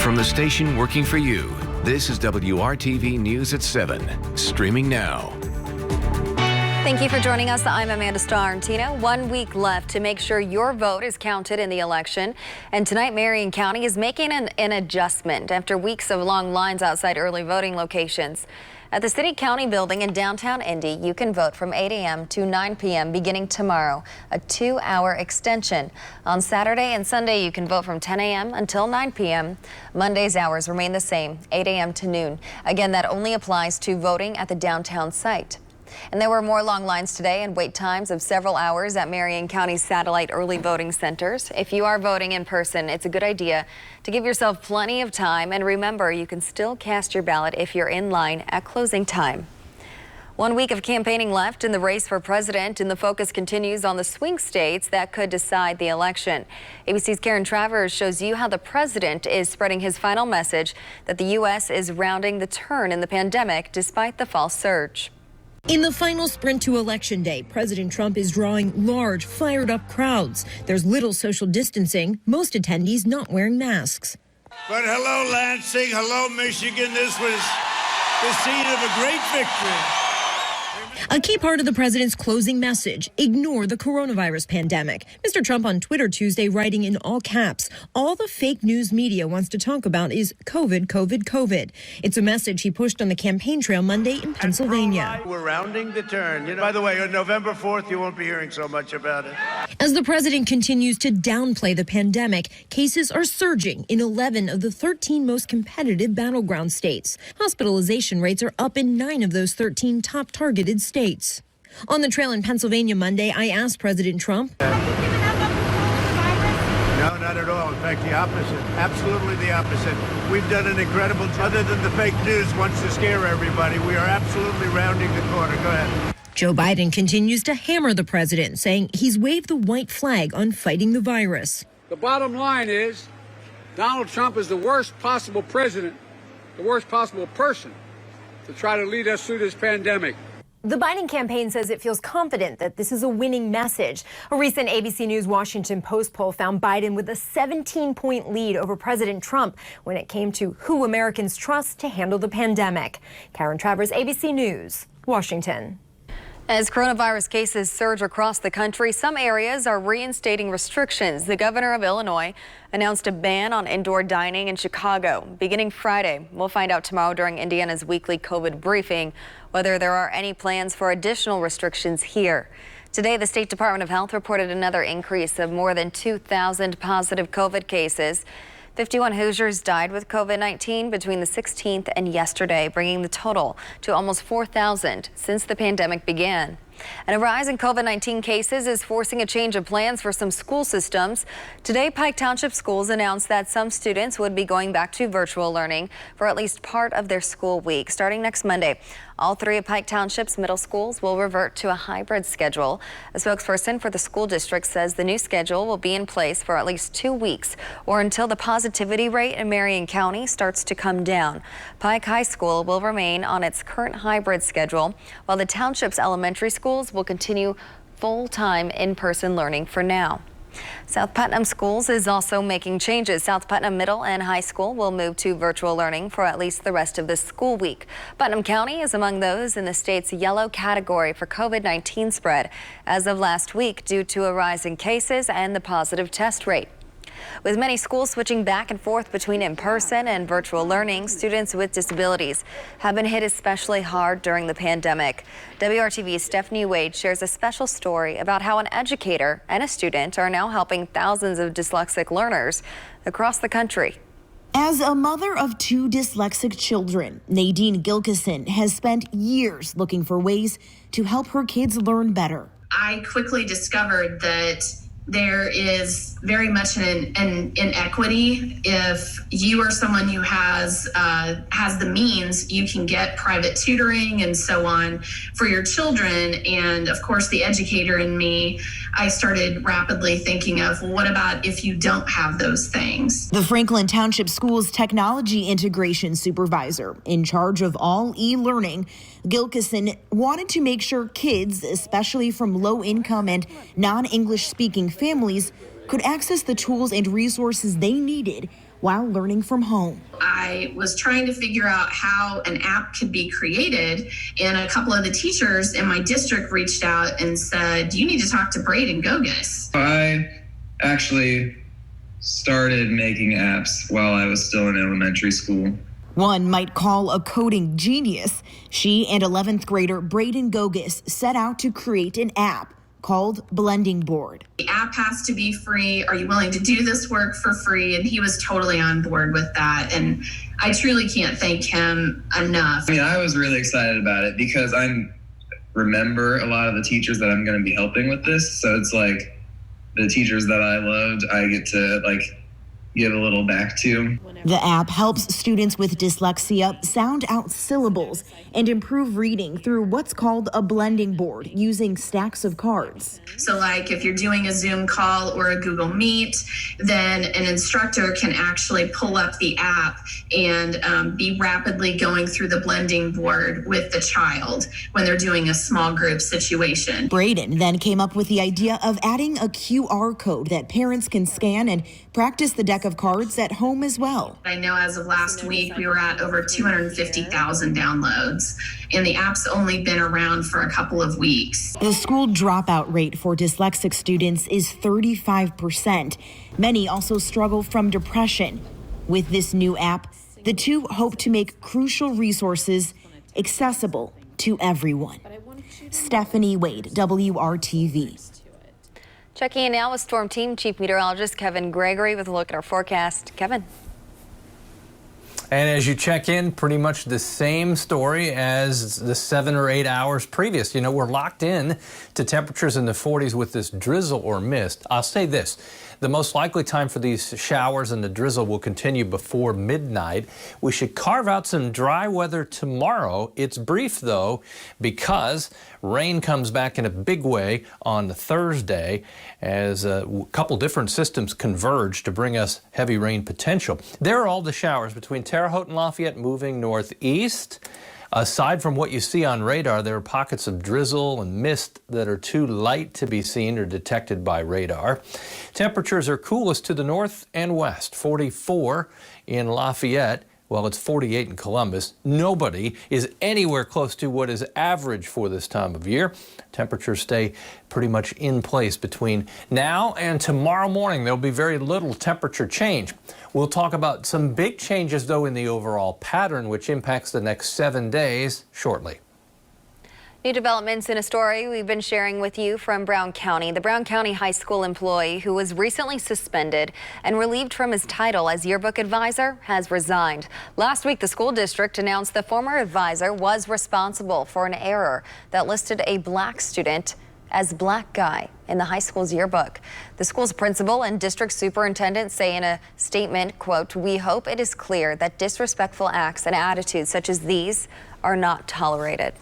From the station working for you, this is WRTV News at 7, streaming now. Thank you for joining us. I'm Amanda Starantino. 1 week left to make sure your vote is counted in the election. And tonight, Marion County is making an adjustment after weeks of long lines outside early voting locations. At the City County building in downtown Indy, you can vote from 8 a.m. to 9 p.m. beginning tomorrow, a 2-hour extension. On Saturday and Sunday, you can vote from 10 a.m. until 9 p.m. Monday's hours remain the same, 8 a.m. to noon. Again, that only applies to voting at the downtown site. And there were more long lines today and wait times of several hours at Marion County's satellite early voting centers. If you are voting in person, it's a good idea to give yourself plenty of time. And remember, you can still cast your ballot if you're in line at closing time. 1 week of campaigning left in the race for president, and the focus continues on the swing states that could decide the election. ABC's Karen Travers shows you how the president is spreading his final message that the U.S. is rounding the turn in the pandemic despite the fall surge. In the final sprint to Election Day, President Trump is drawing large, fired-up crowds. There's little social distancing, most attendees not wearing masks. But hello, Lansing. Hello, Michigan. This was the scene of a great victory. A key part of the president's closing message, ignore the coronavirus pandemic. Mr. Trump on Twitter Tuesday writing in all caps, all the fake news media wants to talk about is COVID, COVID, COVID. It's a message he pushed on the campaign trail Monday in Pennsylvania. We're rounding the turn. By the way, on November 4th, you won't be hearing so much about it. As the president continues to downplay the pandemic, cases are surging in 11 of the 13 most competitive battleground states. Hospitalization rates are up in 9 of those 13 top targeted states. On the trail in Pennsylvania Monday, I asked President Trump. No, not at all. In fact, the opposite. Absolutely the opposite. We've done an incredible job. Other than the fake news wants to scare everybody, we are absolutely rounding the corner. Go ahead. Joe Biden continues to hammer the president, saying he's waved the white flag on fighting the virus. The bottom line is Donald Trump is the worst possible president, the worst possible person to try to lead us through this pandemic. The Biden campaign says it feels confident that this is a winning message. A recent ABC News Washington Post poll found Biden with a 17-point lead over President Trump when it came to who Americans trust to handle the pandemic. Karen Travers, ABC News, Washington. As coronavirus cases surge across the country, some areas are reinstating restrictions. The governor of Illinois announced a ban on indoor dining in Chicago beginning Friday. We'll find out tomorrow during Indiana's weekly COVID briefing whether there are any plans for additional restrictions here. Today, the State Department of Health reported another increase of more than 2,000 positive COVID cases. 51 Hoosiers died with COVID-19 between the 16th and yesterday, bringing the total to almost 4,000 since the pandemic began. And a rise in COVID-19 cases is forcing a change of plans for some school systems. Today, Pike Township schools announced that some students would be going back to virtual learning for at least part of their school week. Starting next Monday, all 3 of Pike Township's middle schools will revert to a hybrid schedule. A spokesperson for the school district says the new schedule will be in place for at least 2 weeks or until the positivity rate in Marion County starts to come down. Pike High School will remain on its current hybrid schedule, while the township's elementary schools will continue full-time in-person learning for now. South Putnam Schools is also making changes. South Putnam Middle and High School will move to virtual learning for at least the rest of this school week. Putnam County is among those in the state's yellow category for COVID-19 spread as of last week due to a rise in cases and the positive test rate. With many schools switching back and forth between in-person and virtual learning, students with disabilities have been hit especially hard during the pandemic. WRTV's Stephanie Wade shares a special story about how an educator and a student are now helping thousands of dyslexic learners across the country. As a mother of 2 dyslexic children, Nadine Gilkison has spent years looking for ways to help her kids learn better. I quickly discovered that there is very much an inequity. If you are someone who has the means, you can get private tutoring and so on for your children. And of course, the educator in me, I started rapidly thinking of, well, what about if you don't have those things? The Franklin Township Schools Technology Integration Supervisor, in charge of all e-learning, Gilkison wanted to make sure kids, especially from low-income and non-English speaking families, could access the tools and resources they needed while learning from home. I was trying to figure out how an app could be created, and a couple of the teachers in my district reached out and said, you need to talk to Braden Gogus. I actually started making apps while I was still in elementary school. One might call a coding genius. She and 11th grader Braden Gogus set out to create an app called Blending Board. The app has to be free. Are you willing to do this work for free? And he was totally on board with that. And I truly can't thank him enough. I mean, I was really excited about it because I remember a lot of the teachers that I'm going to be helping with this. So it's like the teachers that I loved, I get to give a little back to. The app helps students with dyslexia sound out syllables and improve reading through what's called a blending board using stacks of cards. So like if you're doing a Zoom call or a Google Meet, then an instructor can actually pull up the app and be rapidly going through the blending board with the child when they're doing a small group situation. Braden then came up with the idea of adding a QR code that parents can scan and practice the deck of cards at home as well. I know as of last week, we were at over 250,000 downloads, and the app's only been around for a couple of weeks. The school dropout rate for dyslexic students is 35%. Many also struggle from depression. With this new app, the two hope to make crucial resources accessible to everyone. Stephanie Wade, WRTV. Checking in now with Storm Team Chief Meteorologist Kevin Gregory with a look at our forecast. Kevin. And as you check in, pretty much the same story as the 7 or 8 hours previous. You know, we're locked in to temperatures in the 40s with this drizzle or mist. I'll say this. The most likely time for these showers and the drizzle will continue before midnight. We should carve out some dry weather tomorrow. It's brief, though, because rain comes back in a big way on Thursday as a couple different systems converge to bring us heavy rain potential. There are all the showers between Terre Haute and Lafayette moving northeast. Aside from what you see on radar, there are pockets of drizzle and mist that are too light to be seen or detected by radar. Temperatures are coolest to the north and west, 44 in Lafayette, while it's 48 in Columbus. Nobody is anywhere close to what is average for this time of year. Temperatures stay pretty much in place between now and tomorrow morning. There'll be very little temperature change. We'll talk about some big changes, though, in the overall pattern, which impacts the next 7 days shortly. New developments in a story we've been sharing with you from Brown County. The Brown County High School employee who was recently suspended and relieved from his title as yearbook advisor has resigned. Last week, the school district announced the former advisor was responsible for an error that listed a black student as black guy in the high school's yearbook. The school's principal and district superintendent say in a statement, quote, "We hope it is clear that disrespectful acts and attitudes such as these are not tolerated."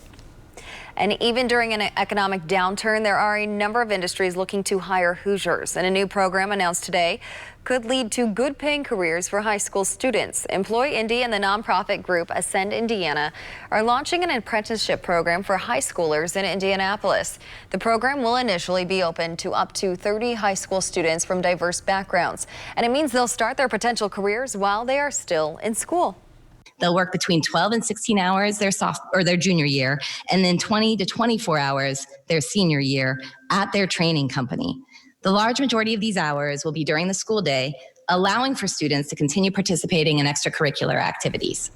And even during an economic downturn, there are a number of industries looking to hire Hoosiers. And a new program announced today could lead to good-paying careers for high school students. Employ Indy and the nonprofit group Ascend Indiana are launching an apprenticeship program for high schoolers in Indianapolis. The program will initially be open to up to 30 high school students from diverse backgrounds. And it means they'll start their potential careers while they are still in school. They'll work between 12 and 16 hours their junior year, and then 20 to 24 hours their senior year at their training company. The large majority of these hours will be during the school day, allowing for students to continue participating in extracurricular activities.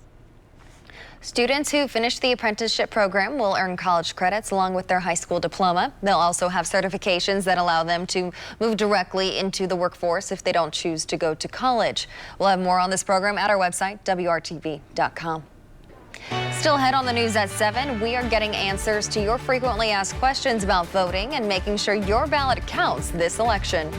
Students who finish the apprenticeship program will earn college credits along with their high school diploma. They'll also have certifications that allow them to move directly into the workforce if they don't choose to go to college. We'll have more on this program at our website, WRTV.com. Still ahead on the news at 7, we are getting answers to your frequently asked questions about voting and making sure your ballot counts this election.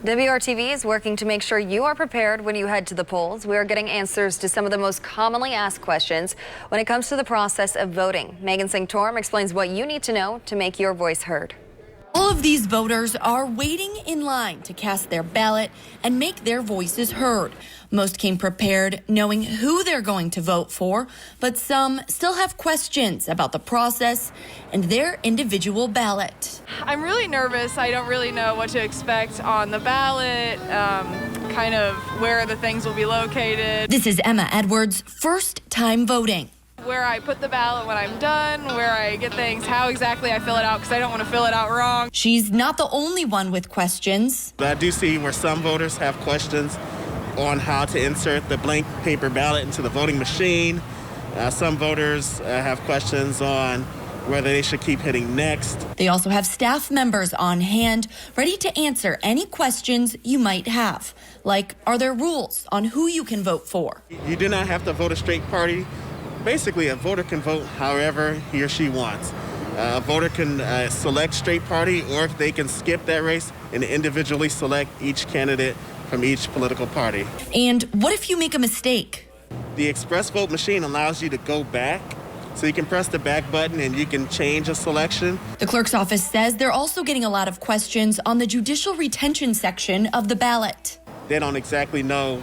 WRTV is working to make sure you are prepared when you head to the polls. We are getting answers to some of the most commonly asked questions when it comes to the process of voting. Megan Singh-Torm explains what you need to know to make your voice heard. All of of these voters are waiting in line to cast their ballot and make their voices heard. Most came prepared, knowing who they're going to vote for, but some still have questions about the process and their individual ballot. I'm really nervous. I don't really know what to expect on the ballot, kind of where the things will be located. This is Emma Edwards' first time voting. Where I put the ballot when I'm done, where I get things, how exactly I fill it out, because I don't want to fill it out wrong. She's not the only one with questions. I do see where some voters have questions on how to insert the blank paper ballot into the voting machine. Some voters have questions on whether they should keep hitting next. They also have staff members on hand ready to answer any questions you might have, like are there rules on who you can vote for? You do not have to vote a straight party. Basically, a voter can vote however he or she wants. A voter can select straight party, or they can skip that race and individually select each candidate from each political party. And what if you make a mistake? The express vote machine allows you to go back, so you can press the back button and you can change a selection. The clerk's office says they're also getting a lot of questions on the judicial retention section of the ballot. They don't exactly know,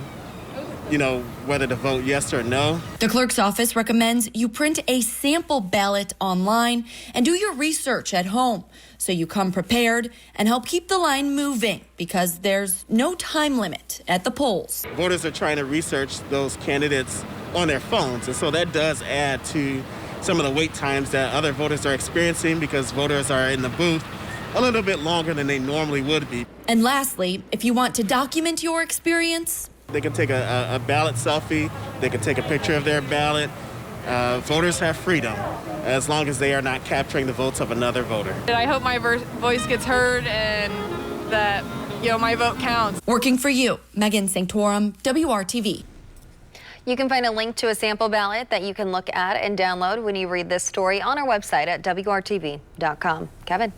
whether to vote yes or no. The clerk's office recommends you print a sample ballot online and do your research at home so you come prepared and help keep the line moving because there's no time limit at the polls. Voters are trying to research those candidates on their phones, and so that does add to some of the wait times that other voters are experiencing because voters are in the booth a little bit longer than they normally would be. And lastly, if you want to document your experience, they can take a ballot selfie. They can take a picture of their ballot. Voters have freedom as long as they are not capturing the votes of another voter. I hope my voice gets heard and that, my vote counts. Working for you, Megan Sanctorum, WRTV. You can find a link to a sample ballot that you can look at and download when you read this story on our website at WRTV.com. Kevin.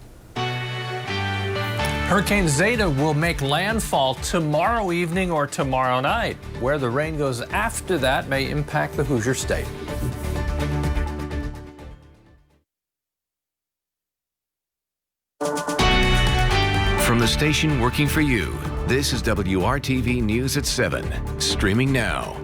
Hurricane Zeta will make landfall tomorrow evening or tomorrow night. Where the rain goes after that may impact the Hoosier State. From the station working for you, this is WRTV News at 7, streaming now.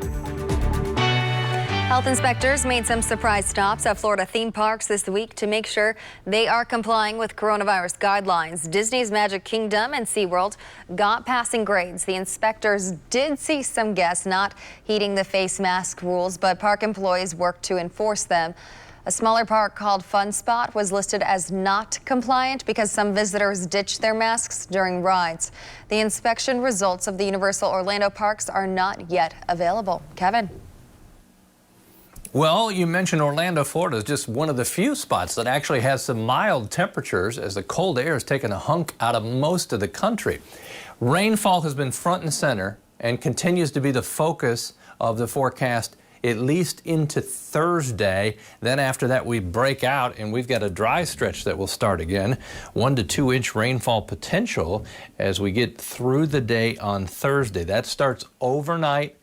Health inspectors made some surprise stops at Florida theme parks this week to make sure they are complying with coronavirus guidelines. Disney's Magic Kingdom and SeaWorld got passing grades. The inspectors did see some guests not heeding the face mask rules, but park employees worked to enforce them. A smaller park called Fun Spot was listed as not compliant because some visitors ditched their masks during rides. The inspection results of the Universal Orlando parks are not yet available. Kevin. Well, you mentioned Orlando, Florida is just one of the few spots that actually has some mild temperatures as the cold air has taken a hunk out of most of the country. Rainfall has been front and center and continues to be the focus of the forecast at least into Thursday. Then after that we break out and we've got a dry stretch that will start again. 1 to 2 inch rainfall potential as we get through the day on Thursday. That starts overnight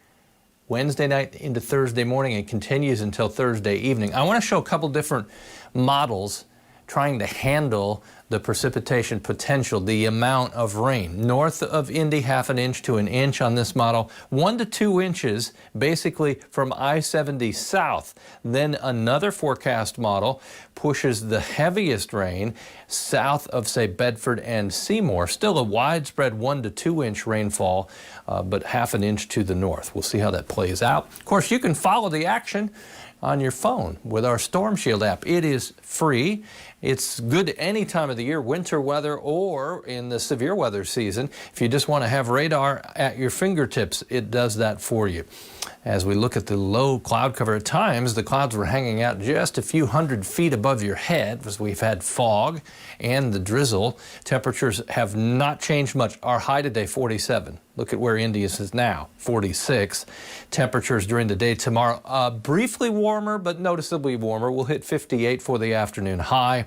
Wednesday night into Thursday morning and continues until Thursday evening. I want to show a couple different models trying to handle the precipitation potential, the amount of rain. North of Indy, 1/2 inch to 1 inch on this model. 1 to 2 inches basically from I-70 south. Then another forecast model pushes the heaviest rain south of, say, Bedford and Seymour. Still a widespread 1 to 2 inch rainfall, but 1/2 inch to the north. We'll see how that plays out. Of course, you can follow the action on your phone with our Storm Shield app. It is free. It's good any time of the year, winter weather or in the severe weather season. If you just want to have radar at your fingertips, it does that for you. As we look at the low cloud cover, at times the clouds were hanging out just a few hundred feet above your head as we've had fog and the drizzle. Temperatures have not changed much. Our high today, 47. Look at where Indy is now, 46. Temperatures during the day tomorrow, briefly warmer, but noticeably warmer. We'll hit 58 for the afternoon high.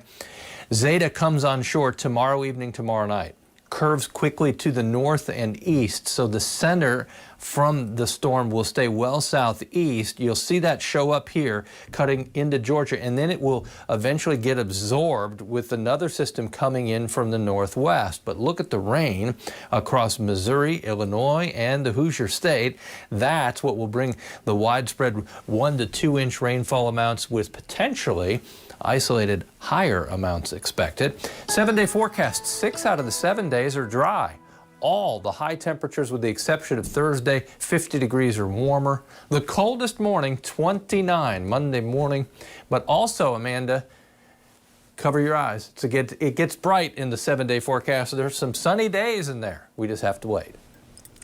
Zeta comes on shore tomorrow evening, tomorrow night. curves quickly to the north and east, so the center from the storm will stay well southeast. You'll see that show up here, cutting into Georgia, and then it will eventually get absorbed with another system coming in from the northwest. But look at the rain across Missouri, Illinois, and the Hoosier State. That's what will bring the widespread 1 to 2 inch rainfall amounts with potentially isolated higher amounts expected. 7-day forecast, 6 out of the 7 days are dry. All the high temperatures with the exception of Thursday, 50 degrees or warmer. The coldest morning, 29 Monday morning. But also, Amanda, cover your eyes. It gets bright in the 7-day forecast. There's some sunny days in there. We just have to wait.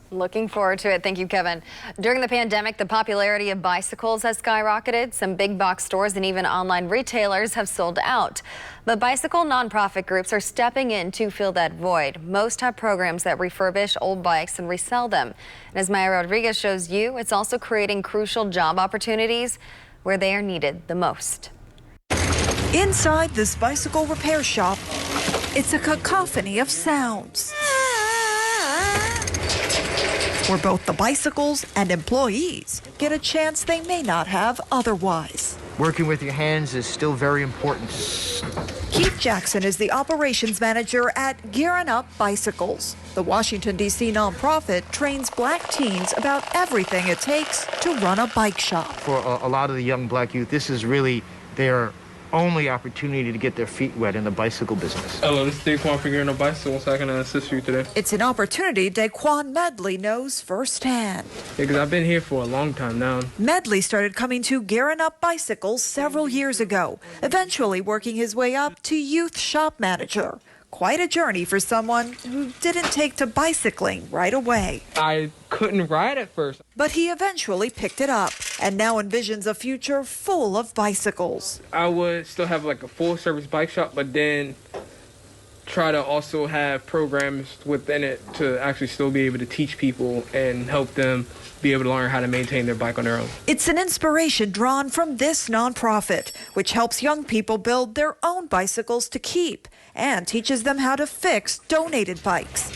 Looking forward to it. Thank you, Kevin. During the pandemic, the popularity of bicycles has skyrocketed. Some big box stores and even online retailers have sold out. But bicycle nonprofit groups are stepping in to fill that void. Most have programs that refurbish old bikes and resell them. And as Maya Rodriguez shows you, it's also creating crucial job opportunities where they are needed the most. Inside this bicycle repair shop, it's a cacophony of sounds, where both the bicycles and employees get a chance they may not have otherwise. Working with your hands is still very important. Keith Jackson is the operations manager at Gearing Up Bicycles. The Washington, D.C. nonprofit trains black teens about everything it takes to run a bike shop. For a lot of the young black youth, this is really their only opportunity to get their feet wet in the bicycle business. Hello, this is Daquan from Gearing Up Bicycles. How can I assist you today? It's an opportunity Daquan Medley knows firsthand. Yeah, because I've been here for a long time now. Medley started coming to Gearing Up Bicycles several years ago, eventually working his way up to youth shop manager. Quite a journey for someone who didn't take to bicycling right away. I couldn't ride at first. But he eventually picked it up and now envisions a future full of bicycles. I would still have like a full service bike shop, but then try to also have programs within it to actually still be able to teach people and help them be able to learn how to maintain their bike on their own. It's an inspiration drawn from this nonprofit, which helps young people build their own bicycles to keep and teaches them how to fix donated bikes,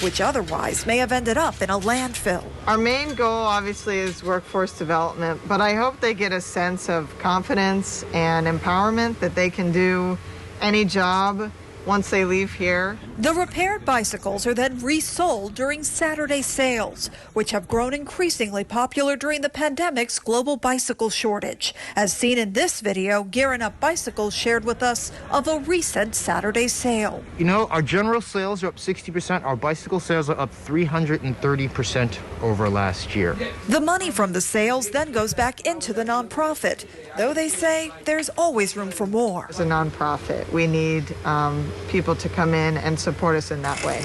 which otherwise may have ended up in a landfill. Our main goal, obviously, is workforce development, but I hope they get a sense of confidence and empowerment that they can do any job once they leave here. The repaired bicycles are then resold during Saturday sales, which have grown increasingly popular during the pandemic's global bicycle shortage. As seen in this video, Gearing Up Bicycles shared with us of a recent Saturday sale. You know, our general sales are up 60%. Our bicycle sales are up 330% over last year. The money from the sales then goes back into the nonprofit, though they say there's always room for more. As a nonprofit, we need people to come in and support us in that way.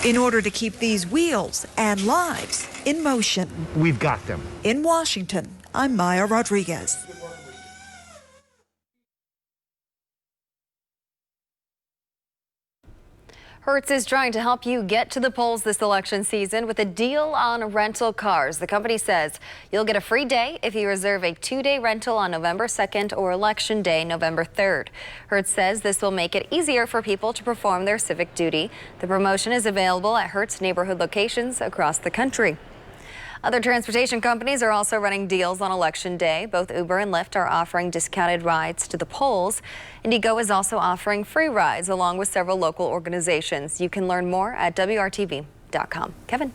In order to keep these wheels and lives in motion. We've got them. In Washington, I'm Maya Rodriguez. Hertz is trying to help you get to the polls this election season with a deal on rental cars. The company says you'll get a free day if you reserve a 2-day rental on November 2nd or Election Day, November 3rd. Hertz says this will make it easier for people to perform their civic duty. The promotion is available at Hertz neighborhood locations across the country. Other transportation companies are also running deals on Election Day. Both Uber and Lyft are offering discounted rides to the polls. Indigo is also offering free rides along with several local organizations. You can learn more at WRTV.com. Kevin.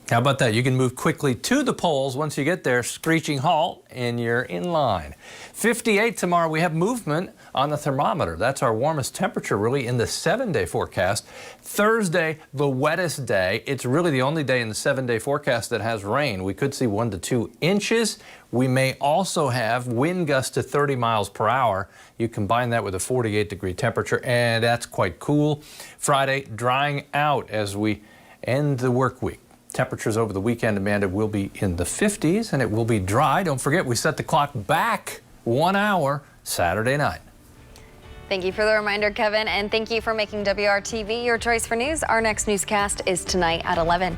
How about that? You can move quickly to the polls once you get there, screeching halt, and you're in line. 58 tomorrow. We have movement on the thermometer. That's our warmest temperature really in the 7-day forecast. Thursday, the wettest day. It's really the only day in the 7-day forecast that has rain. We could see 1 to 2 inches. We may also have wind gusts to 30 miles per hour. You combine that with a 48-degree temperature, and that's quite cool. Friday, drying out as we end the work week. Temperatures over the weekend, Amanda, will be in the 50s, and it will be dry. Don't forget, we set the clock back 1 hour Saturday night. Thank you for the reminder, Kevin, and thank you for making WRTV your choice for news. Our next newscast is tonight at 11.